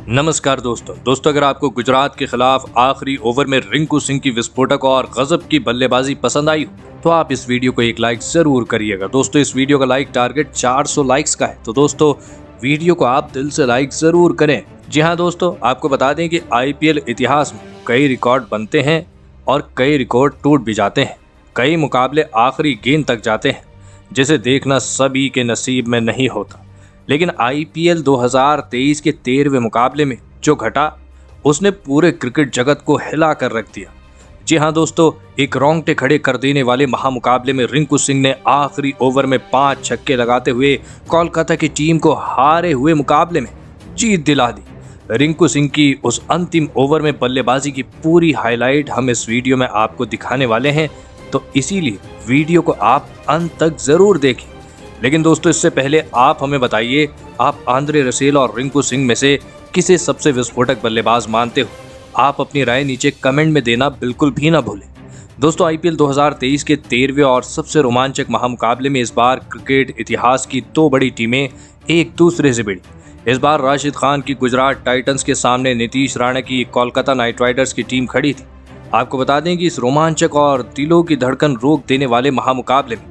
नमस्कार दोस्तों अगर आपको गुजरात के खिलाफ आखिरी ओवर में रिंकू सिंह की विस्फोटक और गजब की बल्लेबाजी पसंद आई हो तो आप इस वीडियो को एक लाइक जरूर करिएगा। दोस्तों इस वीडियो का लाइक टारगेट 400 लाइक्स का है, तो दोस्तों वीडियो को आप दिल से लाइक जरूर करें। जी हाँ दोस्तों, आपको बता दें कि IPL इतिहास में कई रिकॉर्ड बनते हैं और कई रिकॉर्ड टूट भी जाते हैं। कई मुकाबले आखिरी गेंद तक जाते हैं जिसे देखना सभी के नसीब में नहीं होता। लेकिन IPL 2023 के 13वें मुकाबले में जो घटा उसने पूरे क्रिकेट जगत को हिला कर रख दिया। जी हाँ दोस्तों, एक रोंगटे खड़े कर देने वाले महामुकाबले में रिंकू सिंह ने आखिरी ओवर में 5 छक्के लगाते हुए कोलकाता की टीम को हारे हुए मुकाबले में जीत दिला दी। रिंकू सिंह की उस अंतिम ओवर में बल्लेबाजी की पूरी हाईलाइट हम इस वीडियो में आपको दिखाने वाले हैं, तो इसीलिए वीडियो को आप अंत तक जरूर देखें। लेकिन दोस्तों इससे पहले आप हमें बताइए, आप आंद्रे रसेल और रिंकू सिंह में से किसे सबसे विस्फोटक बल्लेबाज मानते हो? आप अपनी राय नीचे कमेंट में देना बिल्कुल भी ना भूलें। दोस्तों IPL 2023 के 13वें और सबसे रोमांचक महामुकाबले में इस बार क्रिकेट इतिहास की 2 बड़ी टीमें एक दूसरे से भिड़ी। इस बार राशिद खान की गुजरात टाइटंस के सामने नीतीश राणा की कोलकाता नाइट राइडर्स की टीम खड़ी थी। आपको बता दें कि इस रोमांचक और दिलों की धड़कन रोक देने वाले महामुकाबले में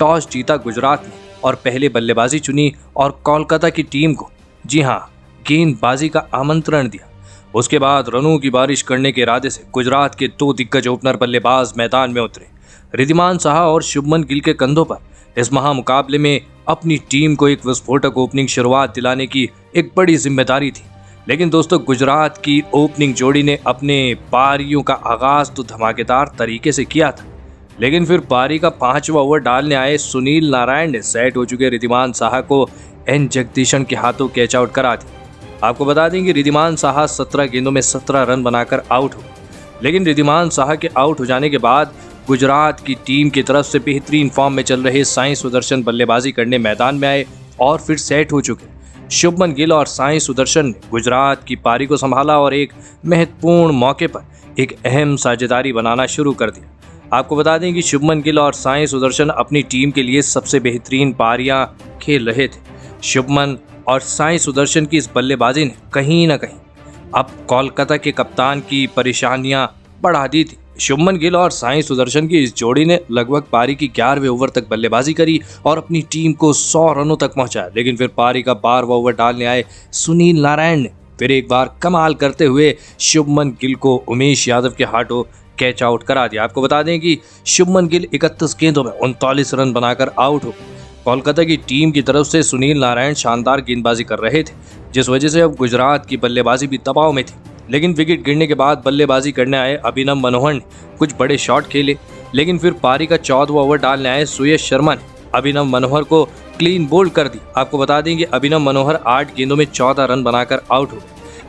टॉस जीता गुजरात ने और पहले बल्लेबाजी चुनी और कोलकाता की टीम को गेंदबाजी का आमंत्रण दिया। उसके बाद रनों की बारिश करने के इरादे से गुजरात के 2 दिग्गज ओपनर बल्लेबाज मैदान में उतरे। रिद्धिमान साहा और शुभमन गिल के कंधों पर इस महामुकाबले में अपनी टीम को एक विस्फोटक ओपनिंग शुरुआत दिलाने की एक बड़ी जिम्मेदारी थी। लेकिन दोस्तों गुजरात की ओपनिंग जोड़ी ने अपने पारियों का आगाज तो धमाकेदार तरीके से किया था, लेकिन फिर पारी का 5वां ओवर डालने आए सुनील नारायण ने सेट हो चुके रिद्धिमान साहा को एन जगदीशन के हाथों कैच आउट करा दिया। आपको बता दें कि रिद्धिमान साहा 17 गेंदों में 17 रन बनाकर आउट हो। लेकिन रिद्धिमान साहा के आउट हो जाने के बाद गुजरात की टीम की तरफ से बेहतरीन फॉर्म में चल रहे साई सुदर्शन बल्लेबाजी करने मैदान में आए और फिर सेट हो चुके शुभमन गिल और साई सुदर्शन ने गुजरात की पारी को संभाला और एक महत्वपूर्ण मौके पर एक अहम साझेदारी बनाना शुरू कर दिया। आपको बता दें कि शुभमन गिल और साई सुदर्शन अपनी टीम के लिए सबसे बेहतरीन पारियां खेल रहे थे। शुभमन और साई सुदर्शन की इस बल्लेबाजी ने कहीं ना कहीं अब कोलकाता के कप्तान की परेशानियां बढ़ा दी थी। शुभमन गिल और साई सुदर्शन की इस जोड़ी ने लगभग पारी की 11वें ओवर तक बल्लेबाजी करी और अपनी टीम को 100 रनों तक पहुंचाया। लेकिन फिर पारी का 12वां ओवर डालने आए सुनील नारायण ने फिर एक बार कमाल करते हुए शुभमन गिल को उमेश यादव के हाथों कैच आउट करा दिया। आपको बता दें कि शुभमन गिल 31 गेंदों में 39 रन बनाकर आउट हो। कोलकाता की टीम की तरफ से सुनील नारायण शानदार गेंदबाजी कर रहे थे, जिस वजह से अब गुजरात की बल्लेबाजी भी दबाव में थी। लेकिन विकेट गिरने के बाद बल्लेबाजी करने आए अभिनव मनोहर ने कुछ बड़े शॉट खेले, लेकिन फिर पारी का 14वां ओवर डालने आए सुयश शर्मा ने अभिनव मनोहर को क्लीन बोल्ड कर दी। आपको बता दें कि अभिनव मनोहर 8 गेंदों में 14 रन बनाकर आउट हो।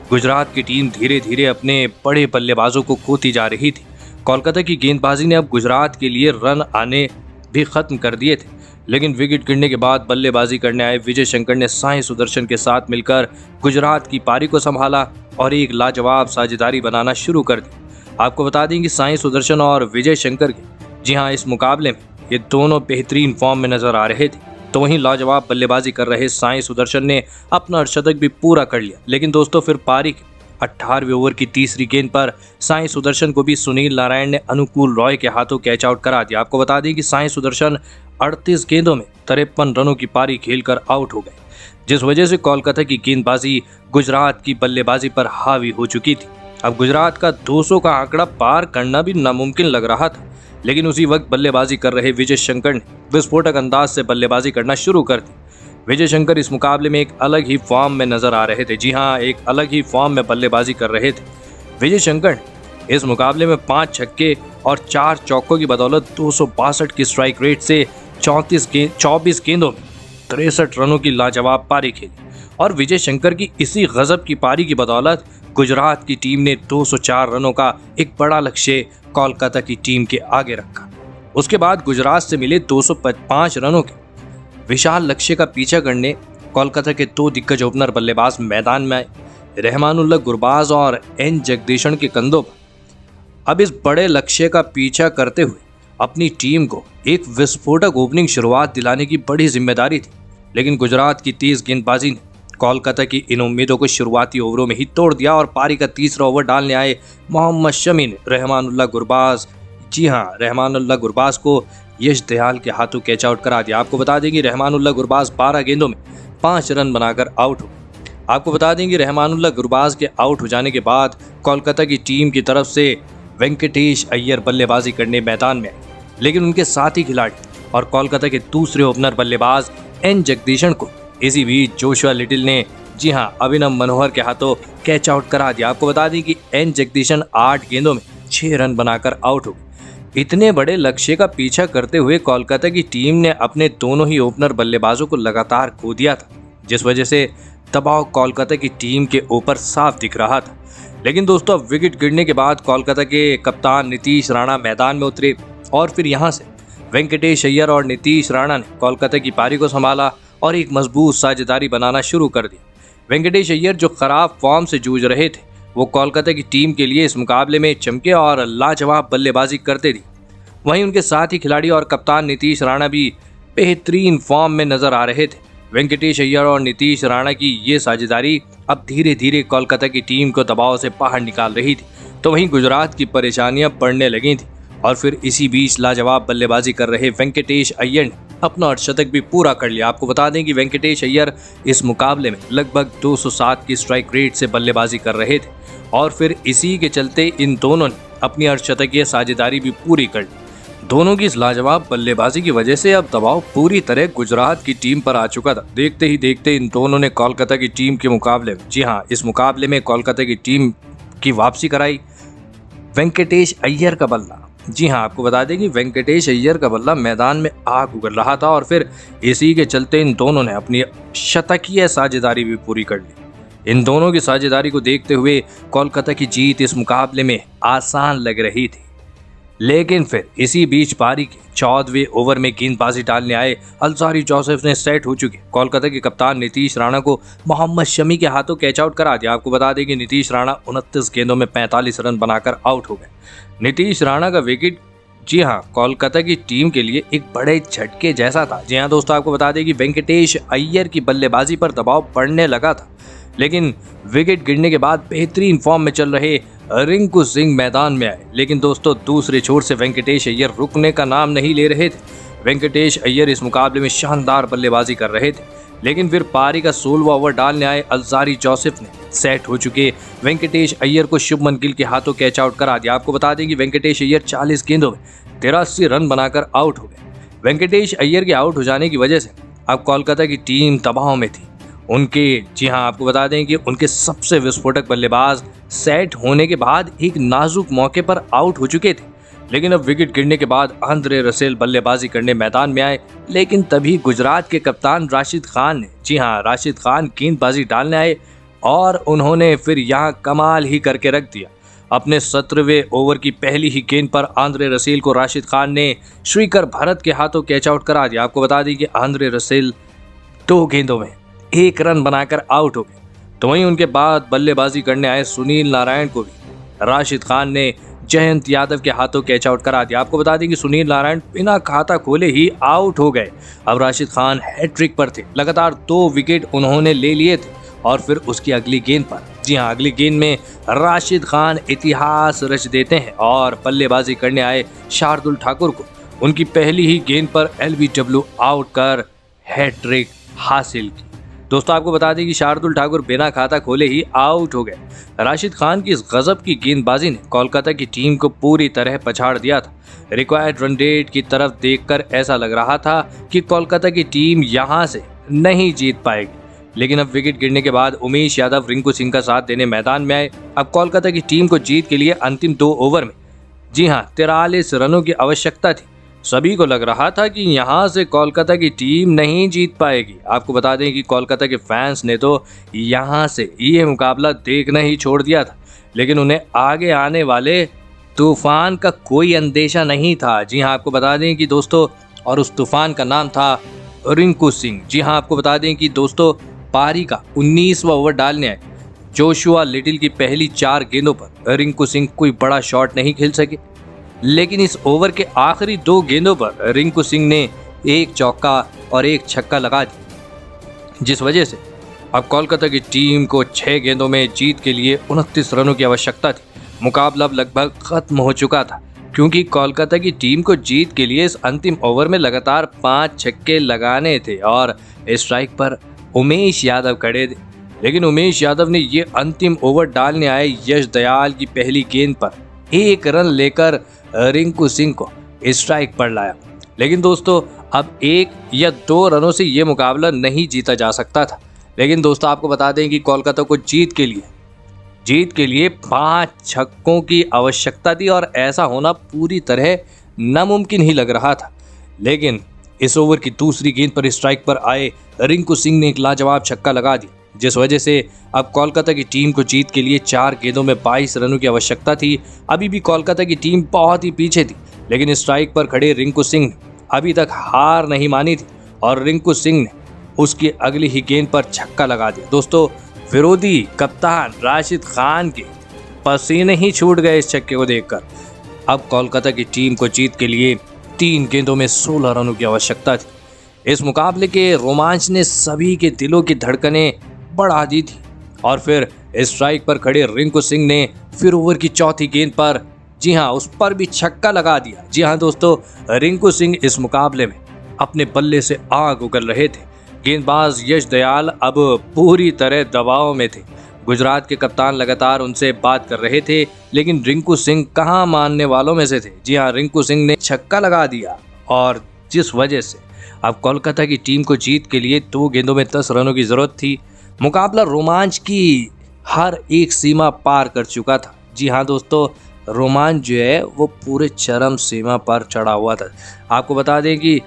गुजरात की टीम धीरे धीरे अपने बड़े बल्लेबाजों को खोती जा रही थी। कोलकाता की गेंदबाजी ने अब गुजरात के लिए रन आने भी खत्म कर दिए थे। लेकिन विकेट गिरने के बाद बल्लेबाजी करने आए विजय शंकर ने साई सुदर्शन के साथ मिलकर गुजरात की पारी को संभाला और एक लाजवाब साझेदारी बनाना शुरू कर दी। आपको बता दें कि साई सुदर्शन और विजय शंकर के इस मुकाबले में ये दोनों बेहतरीन फॉर्म में नजर आ रहे थे। तो वहीं लाजवाब बल्लेबाजी कर रहे साई सुदर्शन ने अपना अर्धशतक भी पूरा कर लिया। लेकिन दोस्तों फिर पारी के 18वें ओवर की तीसरी गेंद पर साई सुदर्शन को भी सुनील नारायण ने अनुकूल रॉय के हाथों कैच आउट करा दिया। आपको बता दें कि साई सुदर्शन 38 गेंदों में 53 रनों की पारी खेलकर आउट हो गए, जिस वजह से कोलकाता की गेंदबाजी गुजरात की बल्लेबाजी पर हावी हो चुकी थी। अब गुजरात का 200 का आंकड़ा पार करना भी नामुमकिन लग रहा था। लेकिन उसी वक्त बल्लेबाजी कर रहे विजय शंकर ने विस्फोटक अंदाज से बल्लेबाजी करना शुरू कर दी। विजय शंकर इस मुकाबले में एक अलग ही फॉर्म में नजर आ रहे थे। जी हाँ, एक अलग ही फॉर्म में बल्लेबाजी कर रहे थे। विजय शंकर ने इस मुकाबले में 5 छक्के और 4 चौकों की बदौलत 262 की स्ट्राइक रेट से 24 गेंदों में 63 रनों की लाजवाब पारी खेली और विजय शंकर की इसी गजब की पारी की बदौलत गुजरात की टीम ने 204 रनों का एक बड़ा लक्ष्य कोलकाता की टीम के आगे रखा। उसके बाद गुजरात से मिले 205 रनों के विशाल लक्ष्य का पीछा करने कोलकाता के 2 दिग्गज ओपनर बल्लेबाज मैदान में आए। रहमानुल्लाह गुरबाज और एन जगदीशन के कंधों पर अब इस बड़े लक्ष्य का पीछा करते हुए अपनी टीम को एक विस्फोटक ओपनिंग शुरुआत दिलाने की बड़ी जिम्मेदारी थी। लेकिन गुजरात की तेज गेंदबाजी ने कोलकाता की इन उम्मीदों को शुरुआती ओवरों में ही तोड़ दिया और पारी का तीसरा ओवर डालने आए मोहम्मद शमी ने रहमानुल्लाह गुरबाज, जी हां, रहमानुल्लाह गुरबाज को यश दयाल के हाथों कैच आउट करा दिया। आपको बता दें कि रहमानुल्लाह गुरबाज 12 गेंदों में 5 रन बनाकर आउट हो। आपको बता दें कि रहमानुल्लाह गुरबाज के आउट हो जाने के बाद कोलकाता की टीम की तरफ से वेंकटेश अय्यर बल्लेबाजी करने मैदान में आए, लेकिन उनके साथी खिलाड़ी और कोलकाता के दूसरे ओपनर बल्लेबाज एन जगदीशन को इसी बीच जोशुआ लिटिल ने, जी हां, अभिनव मनोहर के हाथों कैच आउट करा दिया। आपको बता दें कि एन जगदीशन 8 गेंदों में 6 रन बनाकर आउट हो गए। इतने बड़े लक्ष्य का पीछा करते हुए कोलकाता की टीम ने अपने दोनों ही ओपनर बल्लेबाजों को लगातार खो दिया था, जिस वजह से दबाव कोलकाता की टीम के ऊपर साफ दिख रहा था। लेकिन दोस्तों, अब विकेट गिरने के बाद कोलकाता के कप्तान नीतीश राणा मैदान में उतरे और फिर यहां से वेंकटेश अय्यर और नीतीश राणा ने कोलकाता की पारी को संभाला और एक मजबूत साझेदारी बनाना शुरू कर दी। वेंकटेश अय्यर जो खराब फॉर्म से जूझ रहे थे, वो कोलकाता की टीम के लिए इस मुकाबले में चमके और लाजवाब बल्लेबाजी करते थे। वहीं उनके साथ ही खिलाड़ी और कप्तान नीतीश राणा भी बेहतरीन फॉर्म में नजर आ रहे थे। वेंकटेश अय्यर और नीतीश राणा की ये साझेदारी अब धीरे धीरे कोलकाता की टीम को दबाव से बाहर निकाल रही थी, तो वहीं गुजरात की परेशानियां बढ़ने लगी थी और फिर इसी बीच लाजवाब बल्लेबाजी कर रहे वेंकटेश अय्यर ने अपना अर्धशतक भी पूरा कर लिया। आपको बता दें कि वेंकटेश अय्यर इस मुकाबले में लगभग 207 की स्ट्राइक रेट से बल्लेबाजी कर रहे थे और फिर इसी के चलते इन दोनों ने अपनी अर्धशतकीय साझेदारी भी पूरी कर ली। दोनों की इस लाजवाब बल्लेबाजी की वजह से अब दबाव पूरी तरह गुजरात की टीम पर आ चुका था। देखते ही देखते इन दोनों ने कोलकाता की टीम के मुकाबले में, जी हां, इस मुकाबले में कोलकाता की टीम की वापसी कराई। वेंकटेश अय्यर का बल्ला, जी हां, आपको बता दें कि वेंकटेश अय्यर का बल्ला मैदान में आग उगल रहा था और फिर इसी के चलते इन दोनों ने अपनी शतकीय साझेदारी भी पूरी कर ली। इन दोनों की साझेदारी को देखते हुए कोलकाता की जीत इस मुकाबले में आसान लग रही थी, लेकिन फिर इसी बीच पारी के 14वें ओवर में गेंदबाजी डालने आए अल्जारी जोसेफ ने सेट हो चुके कोलकाता के कप्तान नीतीश राणा को मोहम्मद शमी के हाथों कैच आउट करा दिया। आपको बता दें कि नीतीश राणा 29 गेंदों में 45 रन बनाकर आउट हो गए। नीतीश राणा का विकेट, जी हां, कोलकाता की टीम के लिए एक बड़े झटके जैसा था। जी हां दोस्तों, आपको बता दें कि वेंकटेश अय्यर की बल्लेबाजी पर दबाव बढ़ने लगा था, लेकिन विकेट गिरने के बाद बेहतरीन फॉर्म में चल रहे रिंकू सिंह मैदान में आए। लेकिन दोस्तों, दूसरे छोर से वेंकटेश अय्यर रुकने का नाम नहीं ले रहे थे। वेंकटेश अय्यर इस मुकाबले में शानदार बल्लेबाजी कर रहे थे, लेकिन फिर पारी का 16वां ओवर डालने आए अल्जारी जोसेफ ने सेट हो चुके वेंकटेश अय्यर को शुभमन गिल के हाथों कैच आउट करा दिया। आपको बता दें कि वेंकटेश अय्यर 40 गेंदों में 83 रन बनाकर आउट हो गए। वेंकटेश अय्यर के आउट हो जाने की वजह से अब कोलकाता की टीम दबाव में थी। उनके, जी हां, आपको बता दें कि उनके सबसे विस्फोटक बल्लेबाज सेट होने के बाद एक नाजुक मौके पर आउट हो चुके थे, लेकिन अब विकेट गिरने के बाद आंद्रे रसेल बल्लेबाजी करने मैदान में आए। लेकिन तभी गुजरात के कप्तान राशिद खान ने, जी हां, राशिद खान गेंदबाजी डालने आए और उन्होंने फिर यहां कमाल ही करके रख दिया। अपने 17वें ओवर की पहली ही गेंद पर आंद्रे रसेल को राशिद खान ने श्रीकर भरत के हाथों कैच आउट करा दिया। आपको बता दें कि आंद्रे रसेल 2 गेंदों में 1 रन बनाकर आउट हो गए। तो वहीं उनके बाद बल्लेबाजी करने आए सुनील नारायण को भी राशिद खान ने जयंत यादव के हाथों कैच आउट करा दिया। आपको बता दें कि सुनील नारायण बिना खाता खोले ही आउट हो गए। अब राशिद खान हैट्रिक पर थे, लगातार 2 विकेट उन्होंने ले लिए थे और फिर उसकी अगली गेंद पर, जी हां, अगली गेंद में राशिद खान इतिहास रच देते हैं और बल्लेबाजी करने आए शार्दुल ठाकुर को उनकी पहली ही गेंद पर एलबीडब्ल्यू आउट कर हैट्रिक हासिल की। दोस्तों, आपको बता दें कि शार्दुल ठाकुर बिना खाता खोले ही आउट हो गए। राशिद खान की इस गजब की गेंदबाजी ने कोलकाता की टीम को पूरी तरह पछाड़ दिया था। रिक्वायर्ड रन रेट की तरफ देखकर ऐसा लग रहा था कि कोलकाता की टीम यहां से नहीं जीत पाएगी, लेकिन अब विकेट गिरने के बाद उमेश यादव रिंकू सिंह का साथ देने मैदान में आए। अब कोलकाता की टीम को जीत के लिए अंतिम 2 ओवर में, जी हां, 43 रनों की आवश्यकता थी। सभी को लग रहा था कि यहां से कोलकाता की टीम नहीं जीत पाएगी। आपको बता दें कि कोलकाता के फैंस ने तो यहां से ये मुकाबला देखना ही छोड़ दिया था, लेकिन उन्हें आगे आने वाले तूफान का कोई अंदेशा नहीं था। जी हां, आपको बता दें कि दोस्तों, और उस तूफान का नाम था रिंकू सिंह। जी हां, आपको बता दें कि दोस्तों, पारी का 19वां ओवर डालने आए जोशुआ लिटिल की पहली 4 गेंदों पर रिंकू सिंह कोई बड़ा शॉट नहीं खेल सके, लेकिन इस ओवर के आखिरी 2 गेंदों पर रिंकू सिंह ने 1 चौका और 1 छक्का लगा दिया, जिस वजह से अब कोलकाता की टीम को 6 गेंदों में जीत के लिए 29 रनों की आवश्यकता थी। मुकाबला अब लगभग खत्म हो चुका था क्योंकि कोलकाता की टीम को जीत के लिए इस अंतिम ओवर में लगातार 5 छक्के लगाने थे और स्ट्राइक पर उमेश यादव खड़े थे। लेकिन उमेश यादव ने ये अंतिम ओवर डालने आए यश दयाल की पहली गेंद पर 1 रन लेकर रिंकू सिंह को स्ट्राइक पर लाया। लेकिन दोस्तों अब 1 या 2 रनों से ये मुकाबला नहीं जीता जा सकता था। लेकिन दोस्तों आपको बता दें कि कोलकाता को जीत के लिए 5 छक्कों की आवश्यकता थी और ऐसा होना पूरी तरह नामुमकिन ही लग रहा था। लेकिन इस ओवर की दूसरी गेंद पर स्ट्राइक पर आए रिंकू सिंह ने एक लाजवाब छक्का लगा दिया, जिस वजह से अब कोलकाता की टीम को जीत के लिए 4 गेंदों में 22 रनों की आवश्यकता थी। अभी भी कोलकाता की टीम बहुत ही पीछे थी, लेकिन स्ट्राइक पर खड़े रिंकू सिंह ने अभी तक हार नहीं मानी थी और रिंकू सिंह ने उसकी अगली ही गेंद पर छक्का लगा दिया। दोस्तों विरोधी कप्तान राशिद खान के पसीने ही छूट गए इस छक्के को देखकर। अब कोलकाता की टीम को जीत के लिए 3 गेंदों में 16 रनों की आवश्यकता थी। इस मुकाबले के रोमांच ने सभी के दिलों की धड़कनें बढ़ा दी थी और फिर स्ट्राइक पर खड़े रिंकू सिंह ने फिर ओवर की चौथी गेंद पर उस पर भी छक्का लगा दिया। जी हाँ दोस्तों, रिंकू सिंह इस मुकाबले में अपने बल्ले से आग उगल रहे थे। गेंदबाज यश दयाल अब पूरी तरह दबाव में थे। गुजरात के कप्तान लगातार उनसे बात कर रहे थे, लेकिन रिंकू सिंह कहां मानने वालों में से थे। जी हां, रिंकू सिंह ने छक्का लगा दिया और जिस वजह से अब कोलकाता की टीम को जीत के लिए 2 गेंदों में 10 रनों की जरूरत थी। मुकाबला रोमांच की हर एक सीमा पार कर चुका था। जी हाँ दोस्तों, रोमांच जो है वो पूरे चरम सीमा पर चढ़ा हुआ था। आपको बता दें कि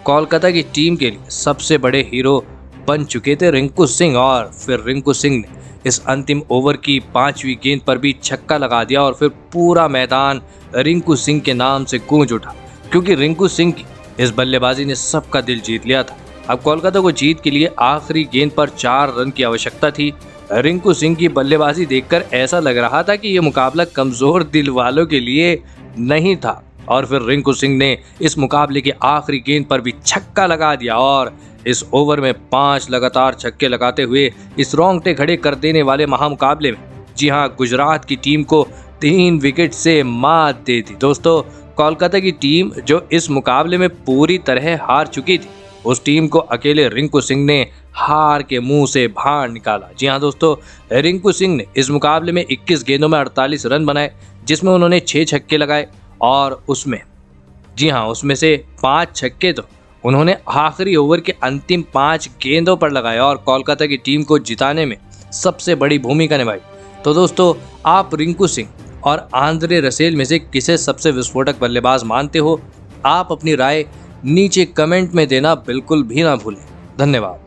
कोलकाता की टीम के लिए सबसे बड़े हीरो बन चुके थे रिंकू सिंह और फिर रिंकू सिंह ने इस अंतिम ओवर की 5वीं गेंद पर भी छक्का लगा दिया और फिर पूरा मैदान रिंकू सिंह के नाम से गूंज उठा क्योंकि रिंकू सिंह की इस बल्लेबाजी ने सबका दिल जीत लिया था। अब कोलकाता को जीत के लिए आखिरी गेंद पर 4 रन की आवश्यकता थी। रिंकू सिंह की बल्लेबाजी देखकर ऐसा लग रहा था कि यह मुकाबला कमजोर दिल वालों के लिए नहीं था और फिर रिंकू सिंह ने इस मुकाबले की आखिरी गेंद पर भी छक्का लगा दिया और इस ओवर में 5 लगातार छक्के लगाते हुए इस रोंगटे खड़े कर देने वाले महामुकाबले में जी हां गुजरात की टीम को 3 विकेट से मात दे दी। दोस्तों कोलकाता की टीम जो इस मुकाबले में पूरी तरह हार चुकी थी, उस टीम को अकेले रिंकू सिंह ने हार के मुंह से बाहर निकाला। जी हाँ दोस्तों, रिंकू सिंह ने इस मुकाबले में 21 गेंदों में 48 रन बनाए, जिसमें उन्होंने 6 छक्के लगाए और उसमें से 5 छक्के तो उन्होंने आखिरी ओवर के अंतिम 5 गेंदों पर लगाए और कोलकाता की टीम को जिताने में सबसे बड़ी भूमिका निभाई। तो दोस्तों आप रिंकू सिंह और आंद्रे रसेल में से किसे सबसे विस्फोटक बल्लेबाज मानते हो? आप अपनी राय नीचे कमेंट में देना बिल्कुल भी ना भूलें। धन्यवाद।